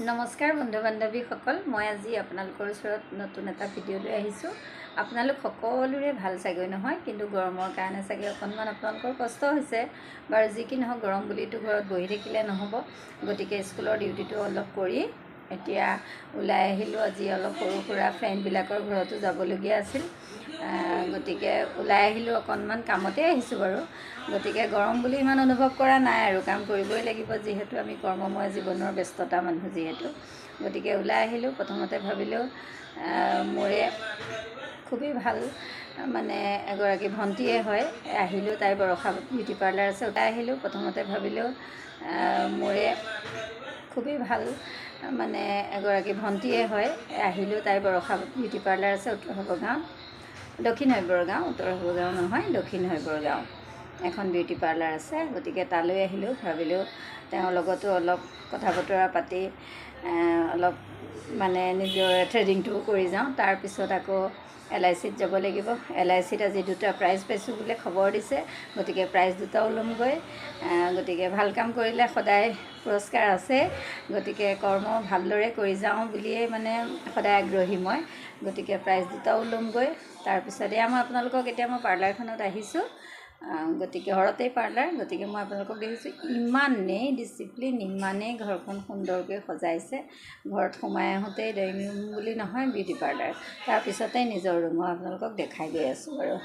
নমস্কাৰ বন্ধু বান্ধৱীসকল, মই আজি আপোনালোকৰ ওচৰত নতুন এটা ভিডিঅ' লৈ আহিছোঁ। আপোনালোক সকলোৰে ভাল চাগৈ নহয়, কিন্তু গৰমৰ কাৰণে চাগে অকণমান আপোনালোকৰ কষ্ট হৈছে। বাৰু যি কি নহওক, গৰম বুলিতো ঘৰত বহি থাকিলে নহ'ব, গতিকে স্কুলৰ ডিউটিটো অলপ কৰি এতিয়া ওলাই আহিলোঁ। আজি অলপ সৰু সুৰা ফ্ৰেণ্ডবিলাকৰ ঘৰতো যাবলগীয়া আছিল, গতিকে ওলাই আহিলোঁ। অকণমান কামতে আহিছোঁ বাৰু, গতিকে গৰম বুলি ইমান অনুভৱ কৰা নাই আৰু কাম কৰিবই লাগিব, যিহেতু আমি কৰ্মময় জীৱনৰ ব্যস্ততা মানুহ যিহেতু। গতিকে ওলাই আহিলোঁ। প্ৰথমতে ভাবিলোঁ মোৰে খুবেই ভাল মানে এগৰাকী ভণ্টীয়ে হয়, আহিলোঁ। তাই বৰষা বিউটি পাৰ্লাৰ আছে, ওলাই আহিলোঁ। প্ৰথমতে ভাবিলোঁ মোৰে খুবেই ভাল মানে এগৰাকী ভণ্টীয়ে হয়, আহিলোঁ। তাই বৰষা বিউটি পাৰ্লাৰ আছে উত্তৰ হাবৰগাঁও, দক্ষিণ হাবৰগাঁও, উত্তৰ হাবৰগাঁও নহয়, দক্ষিণ হাবৰগাঁও এখন বিউটি পাৰ্লাৰ আছে। গতিকে তালৈ আহিলোঁ। ভাবিলোঁ তেওঁৰ লগতো অলপ কথা বতৰা পাতি অলপ মানে নিজৰ থ্ৰেডিংটোও কৰি যাওঁ। তাৰপিছত আকৌ LICত যাব লাগিব। LICত আজি 2টা প্ৰাইজ পাইছোঁ বোলে, খবৰ দিছে। গতিকে প্ৰাইজ 2টাও ল'মগৈ। গতিকে ভাল কাম কৰিলে সদায় পুৰস্কাৰ আছে, গতিকে কৰ্ম ভালদৰে কৰি যাওঁ বুলিয়েই মানে সদায় আগ্ৰহী মই। গতিকে প্ৰাইজ 2টাও ল'মগৈ। তাৰপিছত এয়া মই আপোনালোকক এতিয়া মই পাৰ্লাৰখনত আহিছোঁ, গতিকে ঘৰতেই পাৰ্লাৰ। গতিকে মই আপোনালোকক দেখিছোঁ ইমানেই ডিচিপ্লিন, ইমানেই ঘৰখন সুন্দৰকৈ সজাইছে। ঘৰত সোমাই আহোঁতেই ড্ৰয়িং ৰুম বুলি নহয়, বিউটি পাৰ্লাৰ, তাৰপিছতেই নিজৰ ৰুম। মই আপোনালোকক দেখাই গৈ আছোঁ বাৰু।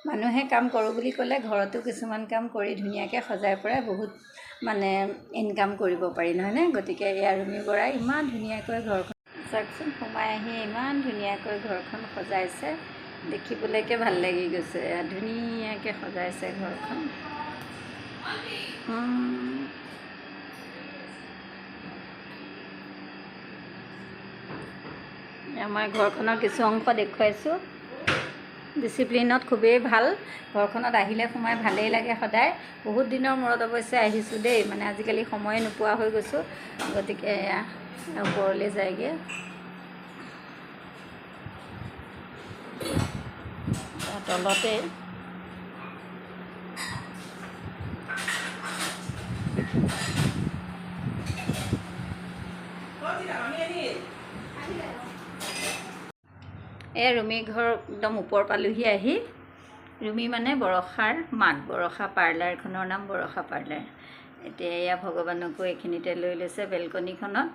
মানুহে কাম কৰোঁ বুলি ক'লে ঘৰতো কিছুমান কাম কৰি ধুনীয়াকৈ সজাই পৰাই বহুত মানে ইনকাম কৰিব পাৰি, নহয়নে? গতিকে এয়া ৰুমি বৰাই ইমান ধুনীয়াকৈ ঘৰখন চাওকচোন, সোমাই আহি ইমান ধুনীয়াকৈ ঘৰখন সজাইছে, দেখিবলৈকে ভাল লাগি গৈছে। ধুনীয়াকৈ সজাইছে ঘৰখন। মই ঘৰখনৰ কিছু অংশ দেখুৱাইছোঁ। ডিচিপ্লিনত খুবেই ভাল। ঘৰখনত আহিলে সোমাই ভালেই লাগে সদায়। বহুত দিনৰ মূৰত অৱশ্যে আহিছোঁ দেই, মানে আজিকালি সময়ে নোপোৱা হৈ গৈছোঁ। গতিকে এয়া ওপৰলৈ যায়গৈ। তলতে এয়া ৰুমি ঘৰ একদম ওপৰ পালোহি আহি। ৰুমি মানে বৰষাৰ মাক, বৰষা পাৰ্লাৰখনৰ নাম বৰষা পাৰ্লাৰ। এতিয়া এয়া ভগৱানকো এইখিনিতে লৈ লৈছে বেলকনিখনত।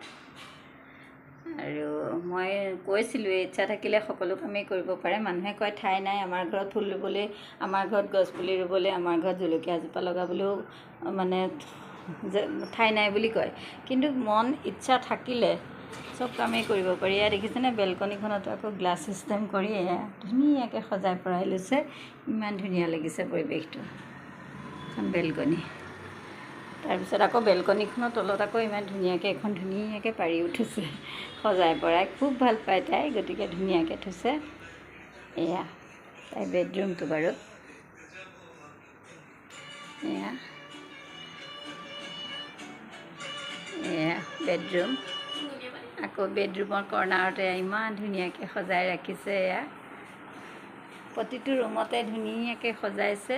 আৰু মই কৈছিলোঁ ইচ্ছা থাকিলে সকলো কামেই কৰিব পাৰে। মানুহে কয় ঠাই নাই, আমাৰ ঘৰত ফুল ৰুবলৈ, আমাৰ ঘৰত গছপুলি ৰুবলৈ, আমাৰ ঘৰত জলকীয়া এজোপা লগাবলৈও মানে ঠাই নাই বুলি কয়। কিন্তু মন ইচ্ছা থাকিলে চব কামেই কৰিব পাৰি। এয়া দেখিছেনে, বেলকনিখনতো আকৌ গ্লাছ ছিষ্টেম কৰি এয়া ধুনীয়াকৈ সজাই পৰাই লৈছে। ইমান ধুনীয়া লাগিছে পৰিৱেশটো, এখন বেলকনি। তাৰপিছত আকৌ বেলকনিখনৰ তলত আকৌ ইমান ধুনীয়াকৈ এখন ধুনীয়াকৈ পাৰি উঠিছে সজাই পৰাই। খুব ভাল পায় তাই, গতিকে ধুনীয়াকৈ থৈছে। এয়া তাই বেডৰুমটো বাৰু। এয়া বেডৰুম। আকৌ বেডৰুমৰ কৰ্ণাৰতে ইমান ধুনীয়াকৈ সজাই ৰাখিছে। এয়া প্ৰতিটো ৰুমতে ধুনীয়াকৈ সজাইছে।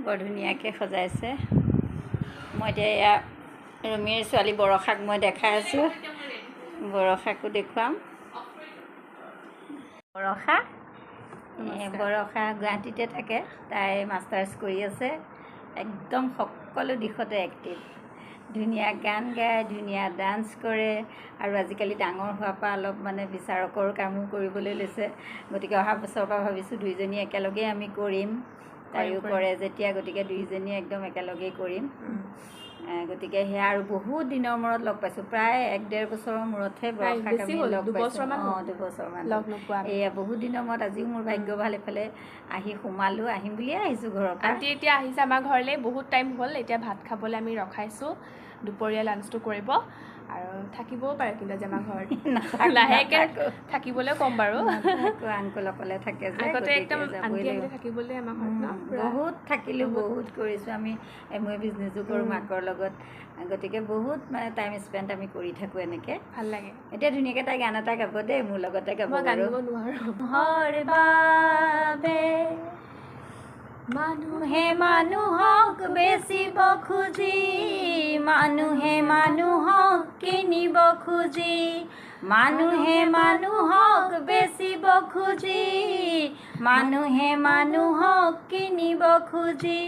বৰ ধুনীয়াকৈ সজাইছে। মই এতিয়া এয়া ৰুমিৰ ছোৱালী বৰষাক মই দেখাই আছোঁ, বৰষাকো দেখুৱাম। বৰষা গুৱাহাটীতে থাকে, তাই মাষ্টাৰ্ছ কৰি আছে। একদম সকলো দিশতে এক্টিভ, ধুনীয়া গান গায়, ধুনীয়া ডান্স কৰে, আৰু আজিকালি ডাঙৰ হোৱাৰ পৰা অলপ মানে বিচাৰকৰ কামো কৰিবলৈ লৈছে। গতিকে অহা বছৰৰ পৰা ভাবিছোঁ দুইজনী একেলগেই আমি কৰিম, তাইও কৰে যেতিয়া, গতিকে দুইজনীয়ে একদম একেলগেই কৰিম। গতিকে সেয়া আৰু বহুত দিনৰ মূৰত লগ পাইছোঁ, প্ৰায় 1-1.5 বছৰৰ মূৰতহে বৰষাক আমি লগ পাইছোঁ। 2 বছৰমান এয়া বহুত দিনৰ মূৰত। আজিও মোৰ ভাগ্য ভাল, এইফালে আহি সোমালোঁ, আহিম বুলিয়ে আহিছোঁ ঘৰৰ পৰা। আণ্টি এতিয়া আহিছে আমাৰ ঘৰলৈ, বহুত টাইম হ'ল। এতিয়া ভাত খাবলৈ আমি ৰখাইছোঁ, দুপৰীয়া লাঞ্চটো কৰিব আৰু থাকিবও পাৰে কিন্তু আজি আমাৰ ঘৰত লাহেকৈ থাকিবলৈ ক'ম বাৰু। আংকল অকলে থাকে যে, আগতে একদম আণ্টি আহিলে থাকিবলৈ আমাৰ ঘৰত বহুত থাকিলোঁ, বহুত কৰিছোঁ। আমি MOA বিজনেছো কৰোঁ মাকৰ লগত, গতিকে বহুত মানে টাইম স্পেণ্ড আমি কৰি থাকোঁ এনেকৈ, ভাল লাগে। এতিয়া ধুনীয়াকৈ তাই গান এটা গাব দেই, মোৰ লগতে গাব। মই গান গাব নোৱাৰোঁ। মানুহে মানুহক বেচিব খুজি মানুহে মানুহক কিনিব খুজি মানুহে মানুহক বেচিব খুজি মানুহে মানুহক কিনিব খুজি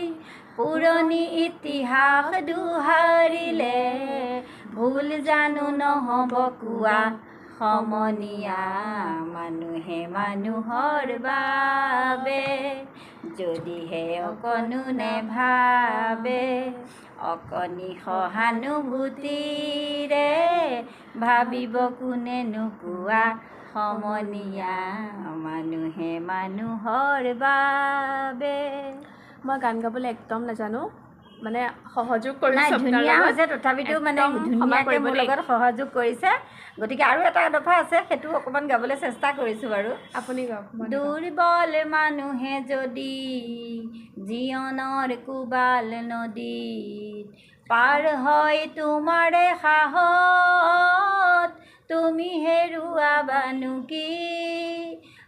পুৰণি ইতিহাস দোহাৰিলে ভুল জানো নহ'ব কোৱা সমনীয়া মানুহে মানুহৰ বাবে যদিহে অকণো নেভাবে অকণি সহানুভূতিৰে ভাবিব কোনেনো কোৱা সমনীয়া মানুহে মানুহৰ বাবে মই গান গাবলৈ একদম নাজানো মানে সহযোগ নাই কৰিছোঁ ধুনীয়া হৈছে তথাপিতো মানে ধুনীয়াকৈ মোৰ লগত সহযোগ কৰিছে গতিকে আৰু এটা দফা আছে সেইটো অকণমান গাবলৈ চেষ্টা কৰিছোঁ বাৰু আপুনি গাওক দুৰ্বল মানুহে যদি জীৱনৰ কোবাল নদীত পাৰ হয় তোমাৰে সাহত তুমি হেৰুৱাবানো কি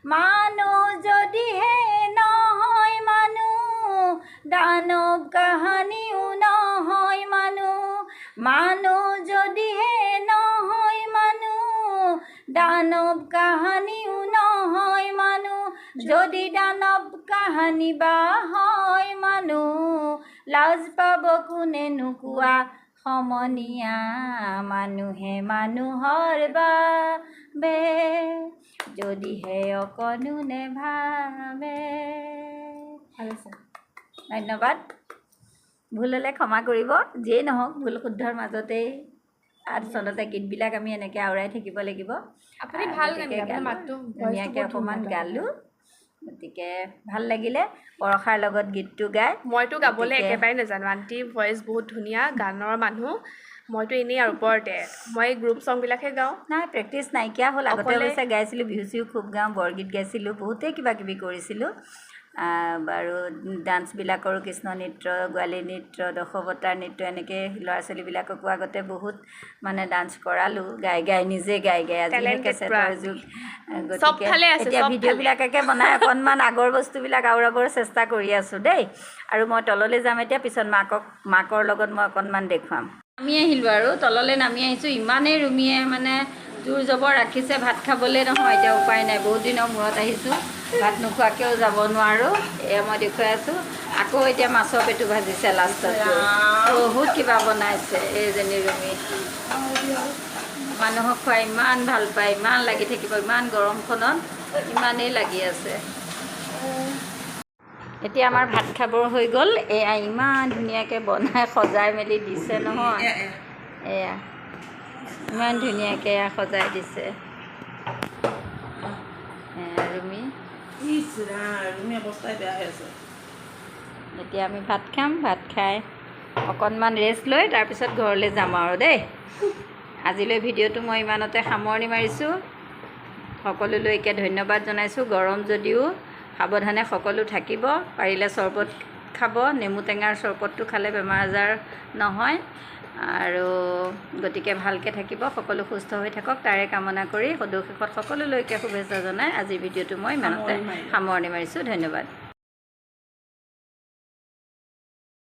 মানুহ যদিহে নহয় মানুহ দানৱ কাহানিও নহয় মানুহ যদিহে নহয় মানুহ দানৱ কাহানিও নহয় মানুহ যদি দানৱ কাহানি বা হয় মানুহ লাজ পাব কোনেনো কোৱা সমনীয়া মানুহে মানুহৰ বাবে যদিহে অকণো নেভাবে ভাল আছে ধন্যবাদ ভুল হ'লে ক্ষমা কৰিব যিয়েই নহওক ভুল শুদ্ধৰ মাজতেই আচলতে গীতবিলাক আমি এনেকৈ আওৰাই থাকিব লাগিব আপুনি ভাল গান গতিকে গায়, আপোনাৰ গালোঁ। মাতটো ধুনীয়াকৈ অকণমান গালোঁ গতিকে ভাল লাগিলে পৰশাৰ লগত গীতটো গাই মইতো গাবলৈ গতিকে- একেবাৰে নাজানো আণ্টিৰ ভইচ বহুত ধুনীয়া গানৰ মানুহ মইতো এনেই আৰু ওপৰতে মই গ্ৰুপ ছংবিলাকহে গাওঁ নাই প্ৰেক্টিচ নাইকিয়া হ'ল আগতে অকলে- অৱশ্যে গাইছিলোঁ বিহু চিহু খুব গাওঁ বৰগীত গাইছিলোঁ বহুতেই কিবা কিবি কৰিছিলোঁ বাৰু ডান্সবিলাকৰো কৃষ্ণ নৃত্য গোৱালী নৃত্য দশৱতাৰ নৃত্য এনেকৈ ল'ৰা ছোৱালীবিলাককো আগতে বহুত মানে ডান্স কৰালোঁ গাই গাই নিজে গাই গাই আজিহে Talented কেছেটৰ প্ৰাণ। যুগ চবফালে গতিকে আছে, এতিয়া চবফালে। ভিডিঅ'বিলাককে বনাই অকণমান আগৰ বস্তুবিলাক আওৰাবৰ চেষ্টা কৰি আছোঁ দেই আৰু মই তললৈ যাম এতিয়া পিছত মাকৰ লগত মই অকণমান দেখুৱাম নামি আহিলোঁ আৰু তললৈ নামি আহিছোঁ ইমানেই ৰুমিয়ে মানে জোৰ জবৰ ৰাখিছে ভাত খাবলৈ নহয় এতিয়া উপায় নাই বহুত দিনৰ মূৰত আহিছোঁ ভাত নোখোৱাকৈও যাব নোৱাৰোঁ এয়া মই দেখুৱাই আছোঁ আকৌ এতিয়া মাছৰ পেটু ভাজিছে লাষ্টত বহুত কিবা বনাইছে এইজনী ৰুমি মানুহক খুৱাই ইমান ভাল পায় ইমান লাগি থাকিব ইমান গৰমখনত ইমানেই লাগি আছে এতিয়া আমাৰ ভাত খাবৰ হৈ গ'ল এয়া ইমান ধুনীয়াকৈ বনাই সজাই মেলি দিছে নহয় এয়া ইমান ধুনীয়াকৈ এয়া সজাই দিছে ৰুমি এতিয়া আমি ভাত খাম ভাত খাই অকণমান ৰেষ্ট লৈ তাৰপিছত ঘৰলৈ যাম আৰু দেই আজিলৈ ভিডিঅ'টো মই ইমানতে সামৰণি মাৰিছোঁ সকলোলৈকে ধন্যবাদ জনাইছোঁ গৰম যদিও সাৱধানে সকলো থাকিব পাৰিলে চৰবত খাব নেমু টেঙাৰ চৰবতটো খালে বেমাৰ আজাৰ নহয় আৰু গতিকে ভালকৈ থাকিব সকলো সুস্থ হৈ থাকক তাৰে কামনা কৰি সদৌ শেষত সকলোলৈকে শুভেচ্ছা জনাই আজিৰ ভিডিঅ'টো মই ইমানতে সামৰণি মাৰিছোঁ ধন্যবাদ